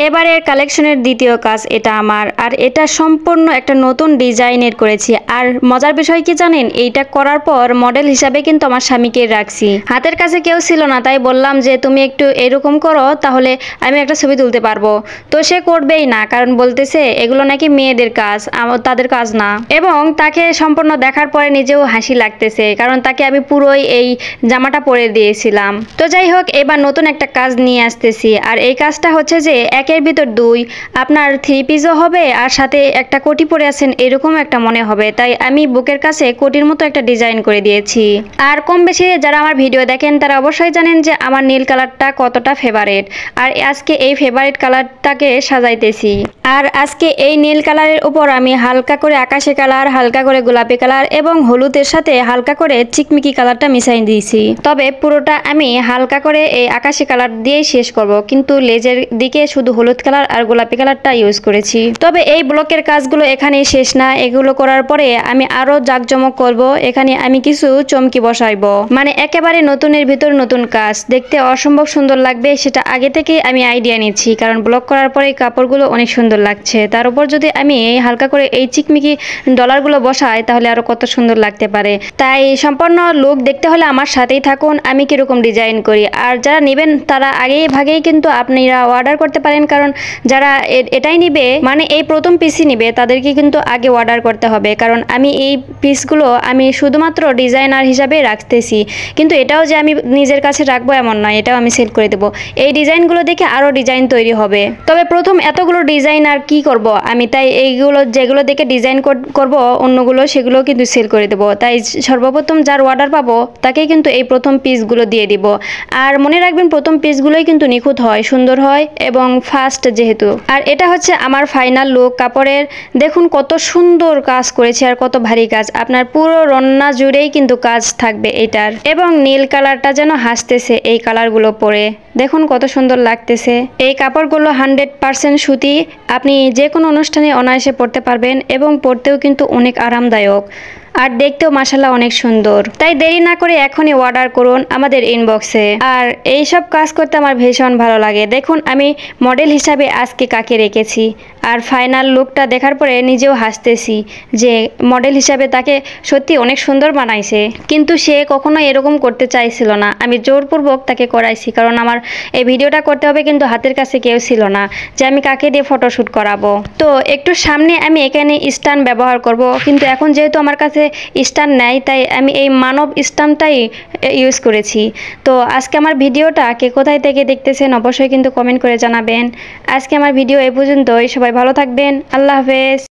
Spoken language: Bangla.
এবারের কালেকশনের দ্বিতীয় কাজ এটা আমার, আর এটা সম্পূর্ণ একটা নতুন ডিজাইনের করেছি। আর মজার বিষয় কি জানেন, এইটা করার পর মডেল হিসাবে কিন্তু আমার স্বামীকে রাখছি। হাতের কাছে কেউ ছিল না, তাই বললাম যে তুমি একটু এরকম করো, তাহলে আমি একটা ছবি তুলতে পারবো। তো সে করবেই না, কারণ বলতেছে এগুলো নাকি মেয়েদের কাজ, তাদের কাজ না। এবং তাকে সম্পূর্ণ দেখার পরে নিজেও হাসি লাগতেছে, কারণ তাকে আমি পুরোই এই জামাটা পরে দিয়েছিলাম। তো যাই হোক, এবার নতুন একটা কাজ নিয়ে আসতেছি। আর এই কাজটা হচ্ছে যে একের ভিতর দুই, আপনার 3 পিসও হবে আর সাথে একটা কোটি পরে আছেন এরকম একটা মনে হবে। তাই আমি বুকের কাছে কোটির মতো একটা ডিজাইন করে দিয়েছি। আর কম বেশি যারা আমার ভিডিও দেখেন তারা অবশ্যই জানেন যে আমার নীল কালারটা কতটা ফেভারিট। আর আজকে এই ফেভারিট কালারটাকে সাজাইতেছি। আর আজকে এই নীল কালারের উপর আমি হালকা করে আকাশি কালার, হালকা করে গোলাপি কালার এবং হলুদের সাথে হালকা করে চিকমিকি কালারটা মিশাই দিয়েছি। তবে পুরোটা আমি হালকা করে এই আকাশি কালার দিয়েই শেষ করব, কিন্তু লেজের দিকে শুধু হলুদ কালার আর গোলাপি কালারটা ইউজ করেছি। তবে এই ব্লকের কাজগুলো এখানেই শেষ না, এগুলো করার পরে আমি আরো জাঁকজমক করব। এখানে আমি কিছু চমকি বসাইবো, মানে একেবারে নতুনের ভিতর নতুন কাজ, দেখতে অসম্ভব সুন্দর লাগবে। সেটা আগে থেকেই আমি আইডিয়া নিচ্ছি, কারণ ব্লক করার পরে কাপড়গুলো অনেক সুন্দর লাগছে। তার উপর যদি আমি হালকা করে এই চিকমিকি ডলারগুলো বসাই তাহলে আরো কত সুন্দর লাগতে পারে। তাই সম্পূর্ণ লুক দেখতে হলে আমার সাথেই থাকুন, আমি কিরকম ডিজাইন করি। আর যারা নেবেন তারা আগেই ভাগেই কিন্তু আপনারা অর্ডার করতে পারেন, কারণ যারা এটাই নিবে, মানে এই প্রথম পিসই নিবে, তাদেরকে কিন্তু আগে অর্ডার করতে হবে। কারণ আমি এই পিসগুলো আমি শুধুমাত্র ডিজাইনার হিসাবে রাখতেছি, কিন্তু এটাও যে আমি নিজের কাছে রাখবো এমন নয়, এটাও আমি সেল করে দেবো। এই ডিজাইনগুলো দেখে আরও ডিজাইন তৈরি হবে। তবে প্রথম এতগুলো ডিজাইন আর কি করব আমি, তাই এইগুলো যেগুলো দেখে ডিজাইন করব অন্যগুলো সেগুলো কিন্তু সেল করে দেবো। তাই সর্বপ্রথম যার অর্ডার পাবো তাকেই কিন্তু এই প্রথম পিসগুলো দিয়ে দিব। আর মনে রাখবেন প্রথম পিসগুলোই কিন্তু নিখুঁত হয়, সুন্দর হয় এবং ফাস্ট যেহেতু। আর এটা হচ্ছে আমার ফাইনাল লুক কাপড়ের। দেখুন কত সুন্দর কাজ করেছি আর কত ভারী কাজ, আপনার পুরো রন্না জুড়েই কিন্তু কাজ থাকবে এটার। এবং নীল কালারটা যেন হাসতেছে এই কালারগুলো পরে, দেখুন কত সুন্দর লাগতেছে। এই কাপড়গুলো 100% সুতি, আপনি যে কোনো অনুষ্ঠানে অনায়াসে পরতে পারবেন এবং পরতেও কিন্তু অনেক আরামদায়ক আর দেখতেও মাশাআল্লাহ অনেক সুন্দর। তাই দেরি না করে এখনই অর্ডার করুন আমাদের ইনবক্সে। আর এই সব কাজ করতে আমার ভীষণ ভালো লাগে। দেখুন আমি মডেল হিসাবে আজকে কাকে রেখেছি, আর ফাইনাল লুকটা দেখার পরে নিজেও হাসতেছি যে মডেল হিসাবে তাকে সত্যি অনেক সুন্দর বানাইছে। কিন্তু সে কখনো এরকম করতে চাইছিল না, আমি জোরপূর্বক তাকে করাইছি, কারণ আমার এই ভিডিওটা করতে হবে কিন্তু হাতের কাছে কেউ ছিল না যে আমি কাকে দিয়ে ফটোশ্যুট করাবো। তো একটু সামনে আমি এখানে স্ট্যান্ড ব্যবহার করব, কিন্তু এখন যেহেতু আমার কাছে স্ট্যান্ড নেই তাই আমি এই মানব স্ট্যান্ডটাই ইউজ করেছি। তো আজকে আমার ভিডিওটা কে কোথায় থেকে দেখতেছেন অবশ্যই কিন্তু কমেন্ট করে জানাবেন। আজকে আমার ভিডিও এই পর্যন্তই, সবাই ভালো থাকবেন, আল্লাহ হাফেজ।